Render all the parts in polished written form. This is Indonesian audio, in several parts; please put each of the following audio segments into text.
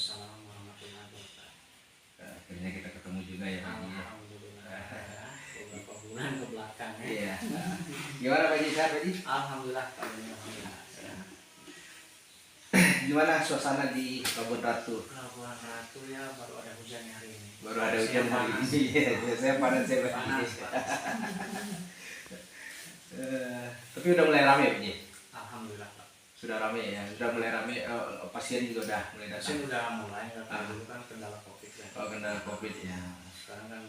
Waalaikumsalam warahmatullahi wabarakatuh. Akhirnya kita ketemu juga ya Pak Haji. Alhamdulillah. Beberapa bulan ke belakang ya. Iya. Gimana Pak Haji, sehat Pak Haji? Alhamdulillah alhamdulillah. Gimana suasana di Kebun Ratu? Labuan Ratu ya baru ada hujan hari ini. Baru ada hujan hari ini. Iya, saya panas saya Pak Haji. Tapi udah mulai rame Pak Haji? Alhamdulillah Pak. Sudah rame ya, sudah mulai rame. Pasien juga udah mulai datang. Pasien udah mulai, karena dulu kan kendala COVID ya. Oh, kendala COVID ya. Sekarang kan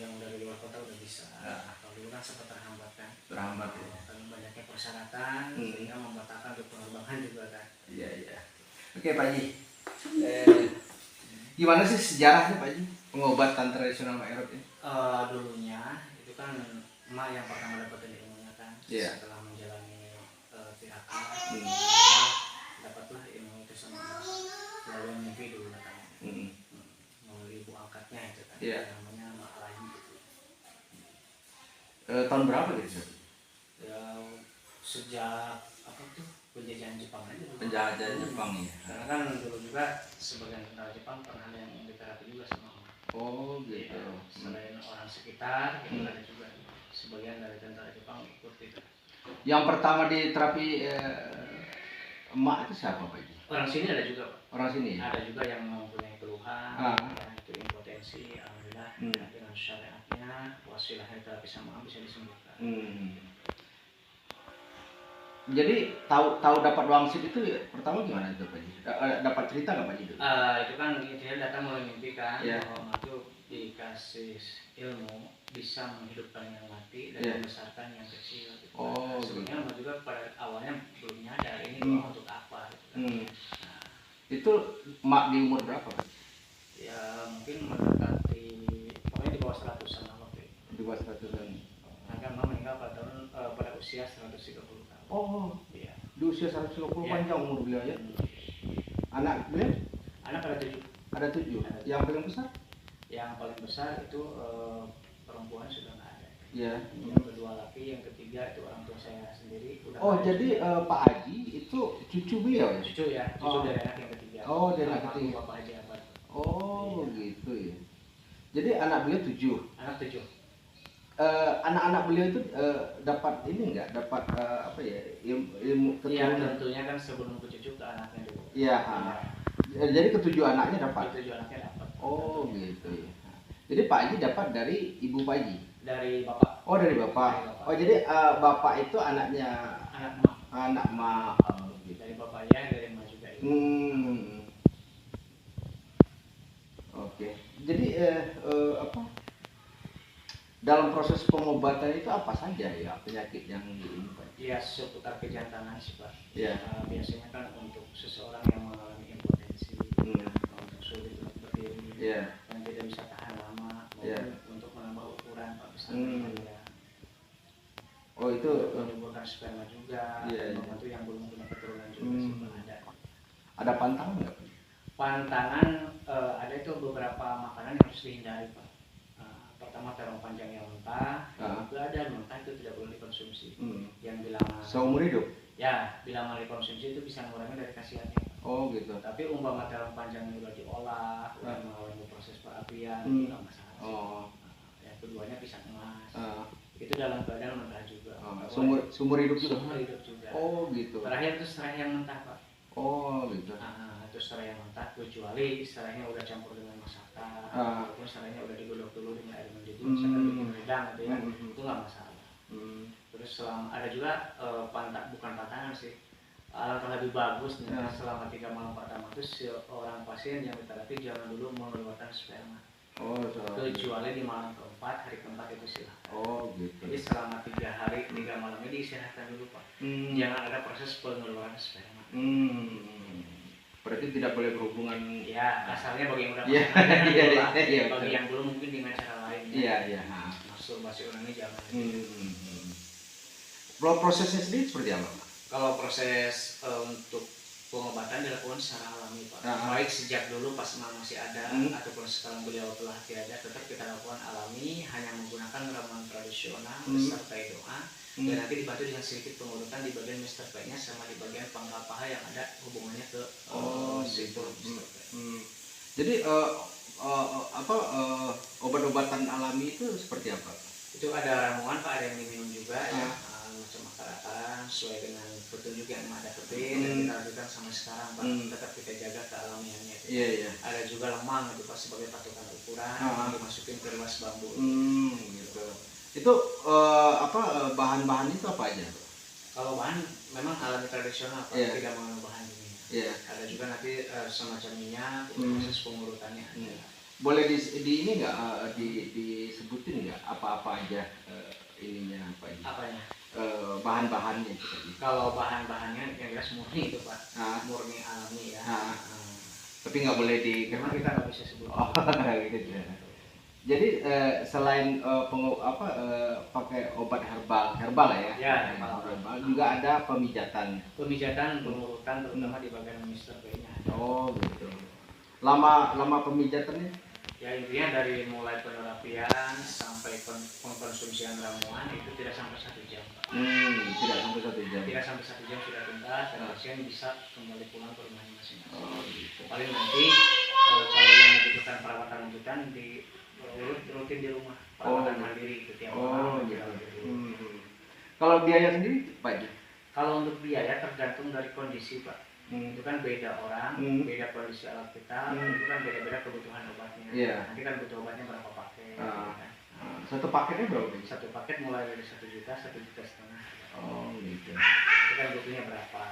yang dari luar kota udah bisa. Kalau dulu kan sempat terhambat kan. Terhambat ya. Karena banyaknya persyaratan sehingga membatalkan untuk penerbangan juga kan. Iya iya. Oke Pak Haji. Gimana sih sejarahnya Pak Haji pengobatan tradisional Mak Erot ini? Dulunya itu kan emak yang pertama dapat ilmunya kan. Iya. Setelah menjalani THK, dapatlah ilmu itu sama melalui mimpi dulu katanya. Melalui ibu angkatnya itu kan. Iya. Namanya Mak Lahi gitu. Tahun berapa gitu? Ya sejak apa tuh penjajahan Jepang aja dulu. Penjajahan Jepang ya. Karena kan dulu juga sebagian tentara Jepang pernah ada yang diterapi juga sama emak. Oh gitu. Ya, selain orang sekitar, itu ada juga sebagian dari tentara Jepang ikut itu. Yang pertama di terapi emak itu siapa Pak Haji? Orang sini ada juga Pak. Orang sini? Ada juga yang mempunyai keluhan, ya, itu impotensi, alhamdulillah dengan syariatnya, wasilahnya terapi sama bisa disembuhkan. Jadi tahu dapat wangsit itu ya, pertama gimana itu Pak Haji? Dapat cerita nggak Pak Haji? Itu kan dia datang melalui mimpi kan, bahwa itu dikasih ilmu bisa menghidupkan yang mati dan membesarkan yang kecil. Gitu. Oh, sebenarnya juga pada awalnya belum nyadar ini doa untuk apa. Gitu, kan. Itu mak di umur berapa Pak? Ya mungkin mendekati, pokoknya di bawah 100-an waktu itu. Di bawah 100-an. Karena mama meninggal pada usia 130 tahun. Oh, iya. Di usia 130 panjang umur beliau ya. Anak beliau? Anak ada 7. Ada 7. Yang paling besar? Yang paling besar itu perempuan sudah nggak ada. Iya. Yang kedua laki, yang ketiga itu orang tua saya sendiri. Jadi Pak Haji itu cucu beliau ya? Cucu ya, cucu dari anak yang ketiga. Oh, dari anak ketiga. Bapak Haji Ahmad. Oh, gitu ya. Jadi anak beliau 7. Anak 7. Anak-anak beliau itu dapat ini enggak? Dapat apa ya? Ilmu keturunan. Iya, tentunya kan sebelum ke cucu ke anaknya dulu. Iya. Jadi ketujuh anaknya dapat. Ketujuh anaknya dapat. Oh, gitu ya. Jadi Pak Haji dapat dari ibu Pak Haji. Dari bapak. Oh, dari bapak. Oh, jadi bapak itu anaknya anak mak. Anak mak. Gitu. Dari bapaknya, dari emak juga. Oke. Jadi apa? Dalam proses pengobatan itu apa saja ya penyakit yang ini Pak? Ya seputar kejantanan sih Pak. Ya. Biasanya kan untuk seseorang yang mengalami impotensi, untuk sulit untuk berdiri, yang tidak bisa tahan lama, maupun untuk menambah ukuran Pak misalnya. Oh itu menimbulkan sperma juga, membantu yang belum punya keturunan juga sih Pak ada. Ada pantangan nggak? Pantangan ada itu beberapa makanan yang harus dihindari Pak. Pertama terong panjang yang mentah, juga ada mentah itu tidak boleh dikonsumsi. Yang bilangan seumur hidup? Ya, bilangan dikonsumsi itu bisa mengurangi dari khasiatnya. Oh gitu. Tapi umpama terong panjang sudah diolah, sudah melalui proses perapian, itu nggak masalah. Yang keduanya pisang emas. Itu dalam keadaan mentah juga. Seumur hidup juga? Seumur hidup juga. Oh gitu. Terakhir itu serai yang mentah Pak. Oh gitu. Itu serai yang mentah, kecuali serainya udah campur dengan masakan, ataupun serainya udah digodok dulu dengan air mendidih, misalkan bikin wedang gitu ya, itu nggak masalah. Terus ada juga bukan pantangan sih, alangkah lebih bagus nih, selama 3 malam pertama itu seorang pasien yang diterapi jangan dulu mengeluarkan sperma. Kecuali di malam keempat, hari keempat itu silahkan. Oh gitu. Jadi selama 3 hari 3 malam ini diistirahatkan dulu Pak. Jangan ada proses pengeluaran sperma. Berarti tidak boleh berhubungan. Ya, asalnya bagi yang udah pasangan bagi yang belum mungkin dengan cara lain. Iya. Masturbasi onani jangan. Prosesnya sendiri seperti apa? Kalau proses untuk pengobatan dilakukan secara alami Pak. Baik sejak dulu pas masih ada ataupun sekarang beliau telah tiada, tetap kita lakukan alami, hanya menggunakan ramuan tradisional beserta doa, dan nanti dibantu dengan sedikit pengurutan di bagian Mr. P-nya sama di bagian pangkal paha yang ada hubungannya ke Situ. Jadi obat-obatan alami itu seperti apa? Itu ada ramuan Pak, ada yang diminum juga ya, macam akar-akaran sesuai dengan petunjuk yang ada terbit dan kita lakukan sampai sekarang Pak. Tetap kita jaga kealamiannya. Iya, iya. Ada juga lemang itu Pak sebagai patokan ukuran, dimasukin ke ruas bambu. Gitu. Itu bahan-bahan itu apa aja? Kalau bahan memang alami tradisional Pak, tidak mengandung bahan kimia. Ada juga nanti semacam minyak, proses pengurutannya. Boleh di ini nggak disebutin nggak apa-apa aja ininya apa ini? Apanya? Bahan-bahannya itu tadi. Kalau bahan-bahannya yang jelas murni itu Pak, murni alami ya. Tapi nggak boleh memang kita nggak bisa sebut. Oh, gitu ya. Jadi selain pakai obat herbal ya? Ya, herbal. Juga ada pemijatan. Pengurutan terutama di bagian Mister B-nya. Oh, gitu. Lama pemijatannya? Ya intinya dari mulai penerapian sampai pengkonsumsian ramuan itu tidak sampai 1 jam. Tidak sampai 1 jam. Tidak sampai 1 jam sudah tuntas dan pasien bisa kembali pulang ke rumahnya masing-masing. Oh, gitu. Paling nanti kalau yang membutuhkan perawatan lanjutan di rutin di rumah, perawatan mandiri itu tiap malam. Gitu. Kalau biaya sendiri Pak Ji? Kalau untuk biaya tergantung dari kondisi Pak. Itu kan beda orang, beda kondisi alat kita, itu kan beda-beda kebutuhan obatnya. Nanti kan butuh obatnya berapa paket. Satu paketnya berapa? Satu paket mulai dari 1 juta, 1,5 juta. Oh, gitu. Itu kan butuhnya berapa?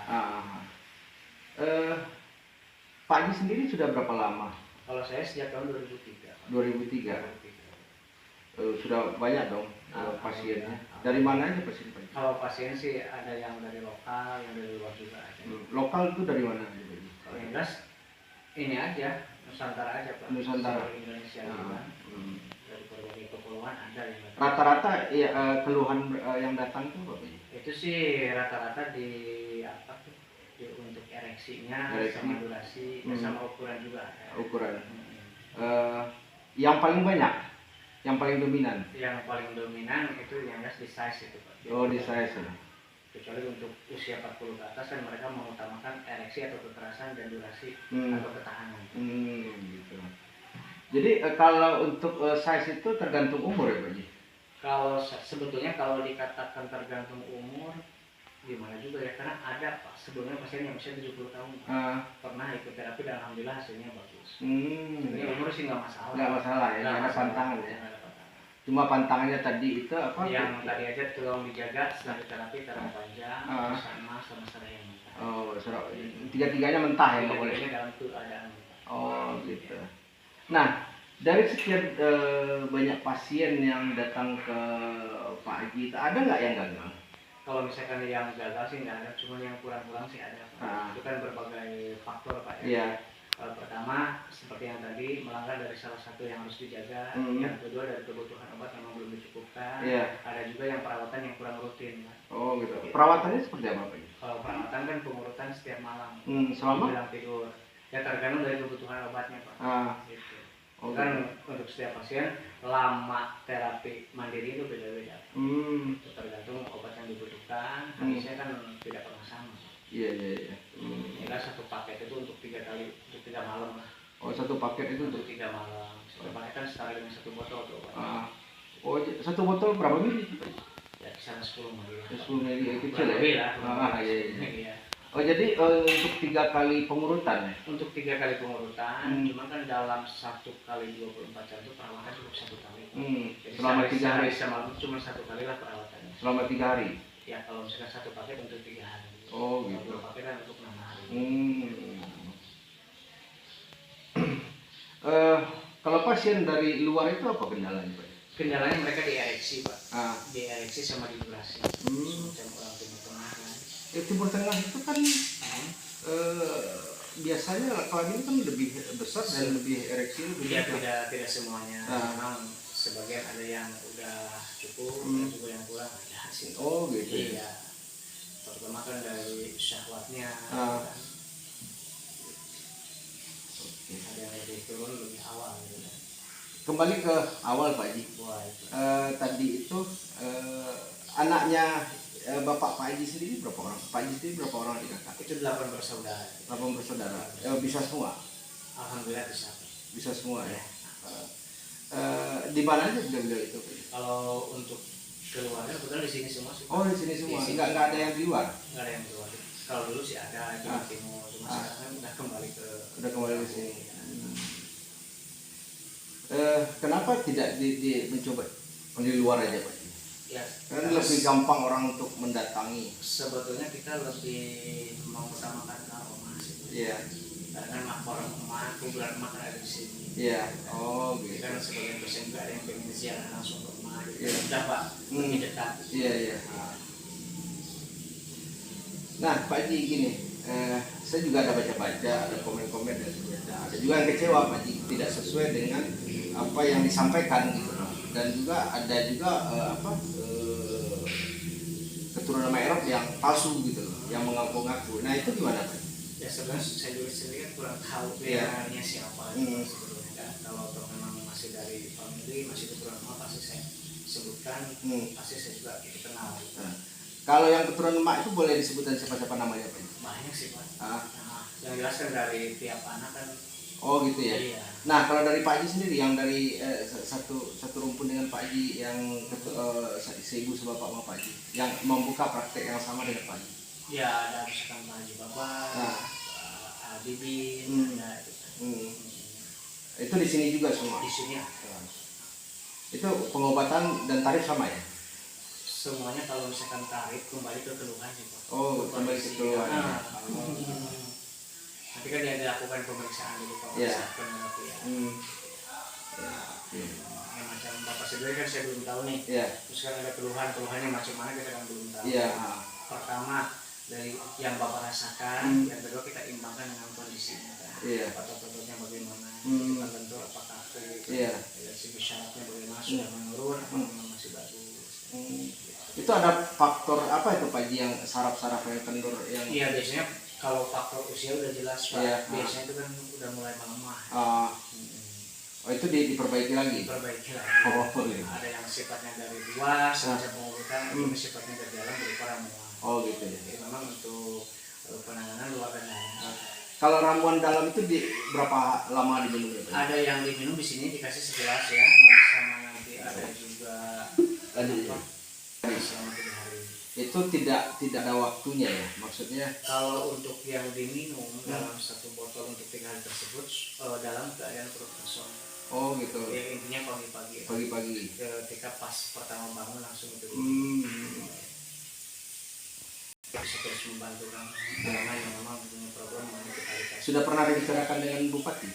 Pak Ji sendiri sudah berapa lama? Kalau saya sejak tahun 2003. 2003. Sudah banyak dong pasiennya. Dari mana aja pasien Pak Ji? Kalau pasien sih ada yang dari lokal, yang dari luar juga ada. Lokal itu dari mana? Kalau yang jelas ini aja, Nusantara aja Pak. Nusantara. Seluruh Indonesia juga. Dari berbagai kepulauan ada yang datang. Rata-rata keluhan yang datang itu apa Pak Ji? Itu sih rata-rata di apa tuh? Untuk ereksinya, sama durasi, sama ukuran juga ada. Ukuran. Yang paling banyak, yang paling dominan. Yang paling dominan itu yang jelas di size itu Pak. Oh, di size. Kecuali untuk usia 40 ke atas kan mereka mengutamakan ereksi atau kekerasan dan durasi atau ketahanan. Gitu. Jadi kalau untuk size itu tergantung umur ya Pak Ji? Kalau sebetulnya kalau dikatakan tergantung umur gimana juga ya, karena ada Pak sebelumnya pasien yang usia 70 tahun pernah ikut terapi dan alhamdulillah hasilnya bagus. Sebenarnya umur sih nggak masalah. Nggak masalah ya, nggak ada pantangan ya. Cuma pantangannya tadi itu apa? Yang tadi aja tolong dijaga setelah terapi terlalu panjang, sama serah yang mentah. Oh, tiga-tiganya mentah ya nggak boleh. Dalam keadaan mentah. Oh, gitu. Nah, dari sekian banyak pasien yang datang ke Pak Haji, ada nggak yang gagal? Kalau misalkan yang gagal sih nggak ada, cuma yang kurang-kurang sih ada. Itu kan berbagai faktor Pak ya. Iya. Pertama seperti yang tadi melanggar dari salah satu yang harus dijaga, yang kedua dari kebutuhan obat memang belum dicukupkan, ada juga yang perawatan yang kurang rutin Pak. Oh gitu. Perawatannya seperti apa Pak? Kalau perawatan kan pengurutan setiap malam selama menjelang tidur, ya tergantung dari kebutuhan obatnya Pak. Gitu. Kan untuk setiap pasien lama terapi mandiri itu beda-beda. Tergantung obat yang dibutuhkan, habisnya kan tidak pernah sama. Iya. Ini satu paket itu untuk 3 kali, untuk 3 malam lah. Oh, satu paket itu untuk 3 malam. Satu paket kan setara dengan 1 botol tuh Pak. Oh, 1 botol berapa mili? Ya kisaran 10 mili. 10 mili kecil ya? Iya. Oh, jadi untuk 3 kali pengurutan ya? Untuk 3 kali pengurutan, cuma kan dalam 1 kali 24 jam itu perawatan cukup 1 kali. Jadi selama 3 hari semalam cuma 1 kali lah perawatannya. Selama 3 hari? Ya kalau misalkan 1 paket untuk 3 hari. Oh, gitu. 2 paket kan untuk 6 hari. Kalau pasien dari luar itu apa kendalanya Pak? Kendalanya mereka diereksi Pak. Diereksi sama di durasi. Semacam orang Timur Tengah kan. Timur Tengah itu kan biasanya kelamin kan lebih besar dan lebih ereksi lebih tidak semuanya. Memang sebagian ada yang udah cukup, ada juga yang kurang ada hasil. Oh gitu. Iya. Terutama kan dari syahwatnya. Ada yang lebih turun lebih awal gitu. Kembali ke awal Pak Haji. Tadi itu anaknya Bapak Pak Haji sendiri berapa orang? Pak Haji sendiri berapa orang di kakak? Itu 8 bersaudara. 8 bersaudara. Bisa semua? Alhamdulillah bisa. Bisa semua ya. Di mana aja beliau-beliau itu? Kalau untuk keluarga kebetulan di sini semua sih. Oh di sini semua. Nggak ada yang di luar? Nggak ada yang di luar. Kalau dulu sih ada di timur, cuma sekarang kan udah kembali ke sini. Kenapa tidak mencoba di luar aja Pak? Ya, karena lebih gampang orang untuk mendatangi. Sebetulnya kita lebih mengutamakan aroma sih. Iya. Karena orang emak, kuburan emak ada di sini. Iya. Oh gitu. Kan sebagian pasien juga ada yang pengen ziarah langsung ke emak. Iya. Dapat lebih dekat. Iya iya. Nah Pak Haji gini, saya juga ada baca-baca, ada komen-komen dan sebagainya. Ada juga yang kecewa Pak Haji tidak sesuai dengan apa yang disampaikan gitu. Dan juga ada juga keturunan Arab yang palsu gitu loh, yang mengaku-ngaku. Nah itu gimana Pak? Ya sebenarnya saya juga sendiri kan kurang tahu pilihannya siapa sebetulnya kan. Kalau memang masih dari family, masih keturunan emak pasti saya sebutkan, pasti saya juga kenal. Nah, kalau yang keturunan emak itu boleh disebutkan siapa-siapa namanya Pak? Banyak sih Pak. Yang jelas kan dari tiap anak kan. Oh gitu ya. Iya. Nah kalau dari Pak Haji sendiri, yang dari satu rumpun dengan Pak Haji, yang seibu sebapak sama Pak Haji, yang membuka praktek yang sama dengan Pak Haji. Ya ada misalkan Pak Haji Bapak, Bibin, ada itu. Itu di sini juga semua. Di sini ya. Itu pengobatan dan tarif sama ya? Semuanya kalau misalkan tarif kembali ke keluhan sih Pak. Oh kembali ke keluhan. Nanti kan dia dilakukan pemeriksaan dulu pemeriksaan penerapian. Yang macam Bapak sendiri kan saya belum tahu nih. Terus kan ada keluhannya macam mana kita kan belum tahu. Pertama dari yang Bapak rasakan, yang kedua kita imbangkan dengan kondisinya kan. Otot-ototnya bagaimana, kita bentuk apakah dari segi syaratnya bagaimana, sudah menurun apa memang masih bagus. Itu ada faktor apa itu Pak Haji, yang saraf-saraf yang kendur yang? Iya biasanya kalau faktor usia udah jelas Pak, biasanya itu kan udah mulai melemah. Oh itu diperbaiki lagi? Diperbaiki lagi. Iya. Ada yang sifatnya dari luar, semacam pengobatan, itu sifatnya dari dalam berupa ramuan. Oh gitu ya. Jadi memang untuk penanganan luar dan dalam. Kalau ramuan dalam itu berapa lama diminum? Ada yang diminum di sini dikasih segelas ya, sama nanti ada juga selama 3 hari. Itu tidak ada waktunya ya, maksudnya? Kalau untuk yang diminum dalam satu botol untuk 3 hari tersebut dalam keadaan perut kosong. Oh gitu. Ya, intinya pagi-pagi. Pagi-pagi. Ketika pas pertama bangun langsung itu. Bisa terus membantu kan karena yang memang punya program mengenai vitalitas. Sudah pernah dibicarakan dengan Bupati?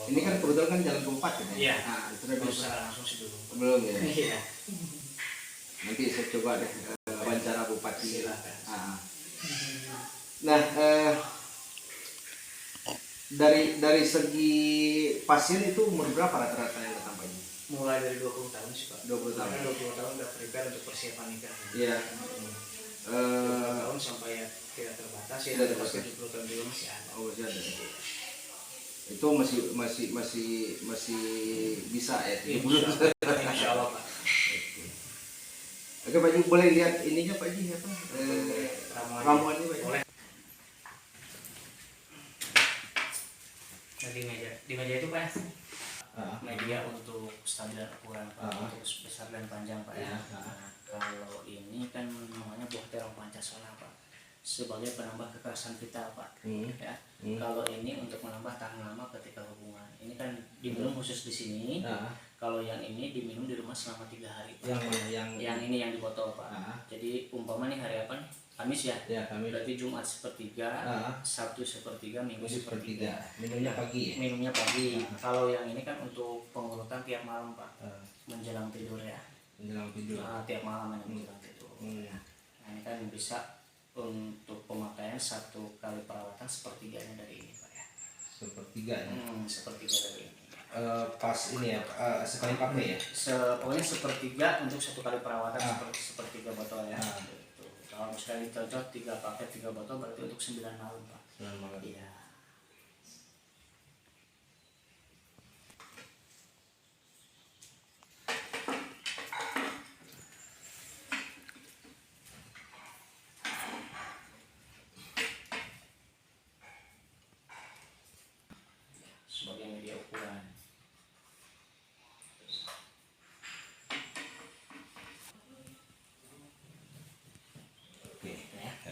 Ini kan kebetulan kan jalan Bupati kan? Iya. Nah, itu sudah bisa langsung sih belum. Belum ya? Iya. Nanti saya coba deh wawancara Bupati. Silakan. Nah, dari segi pasien itu umur berapa rata-rata yang datang Pak? Mulai dari 20 tahun sih Pak. 20 tahun. 20 tahun udah prepare untuk persiapan nikah. Iya. 20 tahun sampai ya tidak terbatas ya. Dari 70 tahun juga masih ada. Oh masih ada. Itu masih bisa ya? Insya Allah Pak. Oke Pak Ji, boleh lihat ininya Pak Ji apa? Ramuannya Pak Ji. Boleh. Di meja itu Pak. Media untuk stabil ukuran Pak, untuk besar dan panjang Pak ya. Kalau ini kan namanya buah terong Pancasila Pak, sebagai penambah kekerasan vital Pak. Ya. Kalau ini untuk menambah tahan lama ketika hubungan. Ini kan diminum khusus di sini. Kalau yang ini diminum di rumah selama 3 hari Pak. Yang mana? Yang ini yang di botol Pak. Jadi umpama nih hari apa nih? Kamis ya? Ya, Kamis. Berarti Jumat 1/3, Sabtu 1/3, Minggu 1/3. Minumnya pagi ya? Minumnya pagi. Kalau yang ini kan untuk pengurutan tiap malam Pak. Menjelang tidur ya. Menjelang tidur. Tiap malam menjelang tidur. Nah, ini kan bisa untuk pemakaian 1 kali perawatan 1/3 dari ini Pak ya. 1/3 ya? 1/3 dari ini. Pas ini ya, sekali pakai ya? Pokoknya 1/3 untuk 1 kali perawatan, 1/3 botol ya. Kalau misalnya cocok 3 paket 3 botol berarti untuk 9 malam Pak. 9 malam. Iya. sebagai media ukuran.